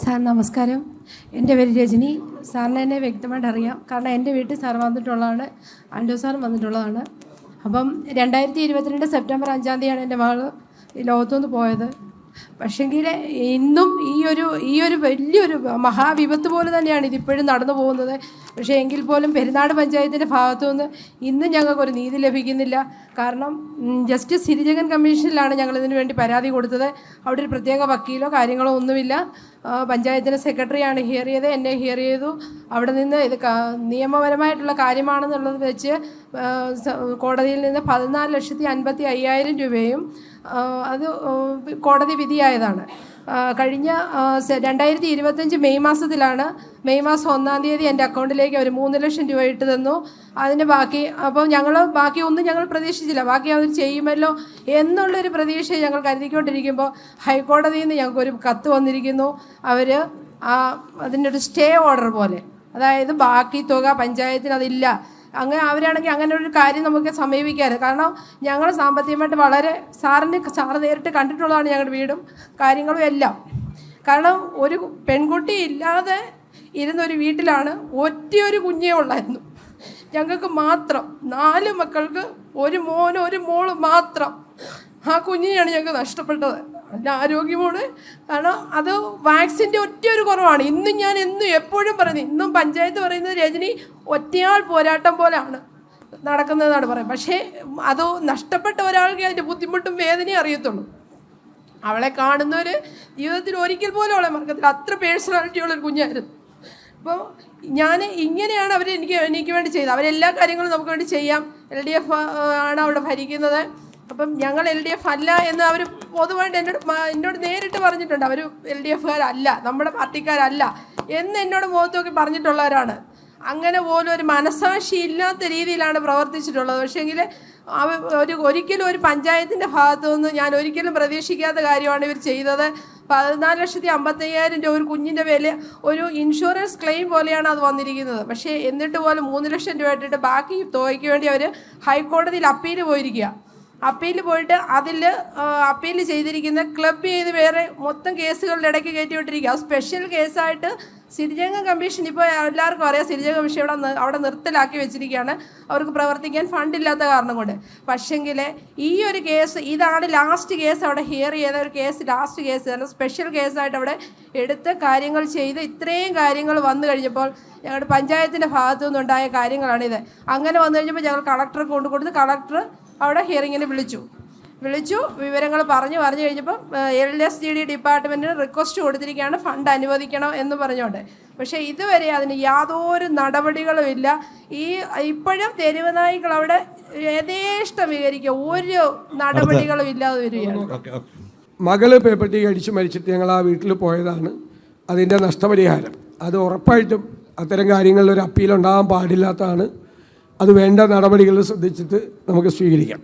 Sir നമസ്കാരം. എൻ്റെ പേര് രജനി. സാറിനെ എന്നെ വ്യക്തമായിട്ട് അറിയാം. കാരണം എൻ്റെ വീട്ടിൽ സാർ വന്നിട്ടുള്ളതാണ്, ആൻഡോ സാറും വന്നിട്ടുള്ളതാണ്. അപ്പം 2022 സെപ്റ്റംബർ 5-ാം തീയതിയാണ് എൻ്റെ മകൾ ഈ ലോകത്തുനിന്ന് പോയത്. പക്ഷെങ്കിൽ ഇന്നും ഈ ഒരു വലിയൊരു മഹാവിപത്ത് പോലെ തന്നെയാണ് ഇതിപ്പോഴും നടന്നു പോകുന്നത്. പക്ഷേ എങ്കിൽ പോലും പെരുന്നാട് പഞ്ചായത്തിൻ്റെ ഭാഗത്തുനിന്ന് ഇന്നും ഞങ്ങൾക്കൊരു നീതി ലഭിക്കുന്നില്ല. കാരണം ജസ്റ്റിസ് സിരിജഗൻ കമ്മീഷനിലാണ് ഞങ്ങളിതിനു വേണ്ടി പരാതി കൊടുത്തത്. അവിടെ ഒരു പ്രത്യേക വക്കീലോ കാര്യങ്ങളോ ഒന്നുമില്ല. പഞ്ചായത്തിൻ്റെ സെക്രട്ടറിയാണ് ഹിയർ ചെയ്തത്, എന്നെ ഹിയർ ചെയ്തു. അവിടെ നിന്ന് ഇത് നിയമപരമായിട്ടുള്ള കാര്യമാണെന്നുള്ളത് വെച്ച് കോടതിയിൽ നിന്ന് 14,55,000 രൂപയും അത് കോടതി വിധിയായതാണ്. കഴിഞ്ഞ 2025 മെയ് മാസത്തിലാണ്. മെയ് മാസം 1-ാം തീയതി എൻ്റെ അക്കൗണ്ടിലേക്ക് അവർ 3 ലക്ഷം രൂപ ഇട്ട് തന്നു. അതിന് ബാക്കി അപ്പോൾ ബാക്കി ഒന്നും ഞങ്ങൾ പ്രതീക്ഷിച്ചില്ല. ബാക്കി അവർ ചെയ്യുമല്ലോ എന്നുള്ളൊരു പ്രതീക്ഷ ഞങ്ങൾ കരുതിക്കൊണ്ടിരിക്കുമ്പോൾ ഹൈക്കോടതിയിൽ നിന്ന് ഞങ്ങൾക്കൊരു കത്ത് വന്നിരിക്കുന്നു. അവർ അതിനൊരു സ്റ്റേ ഓർഡർ പോലെ, അതായത് ബാക്കി തുക പഞ്ചായത്തിന് അതില്ല. അങ്ങനെ അവരാണെങ്കിൽ അങ്ങനെ ഒരു കാര്യം നമുക്ക് സമീപിക്കാറ്. കാരണം ഞങ്ങൾ സാമ്പത്തികമായിട്ട് വളരെ സാറ് നേരിട്ട് കണ്ടിട്ടുള്ളതാണ് ഞങ്ങളുടെ വീടും കാര്യങ്ങളും എല്ലാം. കാരണം ഒരു പെൺകുട്ടി ഇല്ലാതെ ഇരുന്നൊരു വീട്ടിലാണ് ഒറ്റയൊരു കുഞ്ഞേ ഉള്ളായിരുന്നു. ഞങ്ങൾക്ക് മാത്രം 4 മക്കൾക്ക് ഒരു മോനും ഒരു മോളും മാത്രം. ആ കുഞ്ഞിനെയാണ് ഞങ്ങൾക്ക് നഷ്ടപ്പെട്ടത്. നല്ല ആരോഗ്യമാണ്. കാരണം അത് വാക്സിൻ്റെ ഒറ്റയൊരു കുറവാണ്. ഇന്നും ഞാൻ എപ്പോഴും പറയുന്നത്, ഇന്നും പഞ്ചായത്ത് പറയുന്നത് രജനി ഒറ്റയാൾ പോരാട്ടം പോലെയാണ് നടക്കുന്നതെന്നാണ് പറയുന്നത്. പക്ഷേ അത് നഷ്ടപ്പെട്ട ഒരാൾക്ക് അതിൻ്റെ ബുദ്ധിമുട്ടും വേദനയും അറിയത്തുള്ളൂ. അവളെ കാണുന്നവർ ജീവിതത്തിൽ ഒരിക്കൽ പോലും അവളെ മറക്കത്തില്ല. അത്ര പേഴ്സണാലിറ്റിയുള്ളൊരു കുഞ്ഞായിരുന്നു. അപ്പോൾ ഞാൻ ഇങ്ങനെയാണ് എനിക്ക് വേണ്ടി ചെയ്തത്. അവരെല്ലാ കാര്യങ്ങളും നമുക്ക് വേണ്ടി ചെയ്യാം. LDF ആണ് അവിടെ ഭരിക്കുന്നത്. അപ്പം ഞങ്ങൾ LDF അല്ല എന്ന് അവർ പൊതുവായിട്ട് എന്നോട് നേരിട്ട് പറഞ്ഞിട്ടുണ്ട്. അവർ LDFകാരല്ല, നമ്മുടെ പാർട്ടിക്കാരല്ല എന്ന് എന്നോട് മുഖത്ത് നോക്കി പറഞ്ഞിട്ടുള്ളവരാണ്. അങ്ങനെ പോലും ഒരു മനസാക്ഷി ഇല്ലാത്ത രീതിയിലാണ് പ്രവർത്തിച്ചിട്ടുള്ളത്. പക്ഷേങ്കിൽ ഒരിക്കലും ഒരു പഞ്ചായത്തിൻ്റെ ഭാഗത്തു നിന്ന് ഞാൻ ഒരിക്കലും പ്രതീക്ഷിക്കാത്ത കാര്യമാണ് ഇവർ ചെയ്തത്. 14,55,000 രൂപ ഒരു കുഞ്ഞിൻ്റെ പേരിൽ ഒരു ഇൻഷുറൻസ് ക്ലെയിം പോലെയാണ് അത് വന്നിരിക്കുന്നത്. പക്ഷേ എന്നിട്ട് പോലും 3 ലക്ഷം രൂപ ഇട്ടിട്ട് ബാക്കി തുകയ്ക്ക് വേണ്ടി അവർ ഹൈക്കോടതിയിൽ അപ്പീൽ പോയിരിക്കുക. അപ്പീൽ പോയിട്ട് അപ്പീൽ ചെയ്തിരിക്കുന്ന ക്ലബ് ചെയ്ത് വേറെ മൊത്തം കേസുകളുടെ ഇടയ്ക്ക് കയറ്റി വിട്ടിരിക്കുക. സ്പെഷ്യൽ കേസായിട്ട് സിരിജഗൻ കമ്മീഷൻ, ഇപ്പോൾ എല്ലാവർക്കും അറിയാം, സിരിജഗൻ കമ്മീഷൻ അവിടെ നിർത്തലാക്കി വെച്ചിരിക്കുകയാണ്. അവർക്ക് പ്രവർത്തിക്കാൻ ഫണ്ടില്ലാത്ത കാരണം കൊണ്ട്. പക്ഷെങ്കിൽ ഈ ഒരു കേസ് ഇതാണ് ലാസ്റ്റ് കേസ്. അവിടെ ഹിയർ ചെയ്ത ഒരു കേസ്, ലാസ്റ്റ് കേസ് തന്നെ സ്പെഷ്യൽ കേസായിട്ട് അവിടെ എടുത്ത് കാര്യങ്ങൾ ചെയ്ത് ഇത്രയും കാര്യങ്ങൾ വന്നു കഴിഞ്ഞപ്പോൾ ഞങ്ങളുടെ പഞ്ചായത്തിൻ്റെ ഭാഗത്തു നിന്നുണ്ടായ കാര്യങ്ങളാണിത്. അങ്ങനെ വന്നു കഴിഞ്ഞപ്പോൾ ഞങ്ങൾ കളക്ടർക്ക് കൊണ്ടുകൊടുത്ത് കളക്ടർ അവിടെ ഹിയറിങ്ങിന് വിളിച്ചു. വിവരങ്ങൾ പറഞ്ഞു കഴിഞ്ഞപ്പം LSGD ഡിപ്പാർട്ട്മെൻറ്റിന് റിക്വസ്റ്റ് കൊടുത്തിരിക്കുകയാണ് ഫണ്ട് അനുവദിക്കണം എന്ന് പറഞ്ഞുകൊണ്ട്. പക്ഷേ ഇതുവരെ അതിന് യാതൊരു നടപടികളും ഇല്ല. ഇപ്പോഴും തെരുവ് നായ്ക്കൾ അവിടെ യഥേഷ്ടം വിവരിക്കുക, ഒരു നടപടികളും ഇല്ലാതെ വരികയാണ്. മകള് പേപ്പട്ടി അടിച്ച് മരിച്ചിട്ട് ഞങ്ങൾ ആ വീട്ടിൽ പോയതാണ്. അതിൻ്റെ നഷ്ടപരിഹാരം അത് ഉറപ്പായിട്ടും അത്തരം കാര്യങ്ങളിലൊരു അപ്പീൽ ഉണ്ടാകാൻ പാടില്ലാത്തതാണ്. അത് വേണ്ട നടപടികൾ ശ്രദ്ധിച്ചിട്ട് നമുക്ക് സ്വീകരിക്കാം.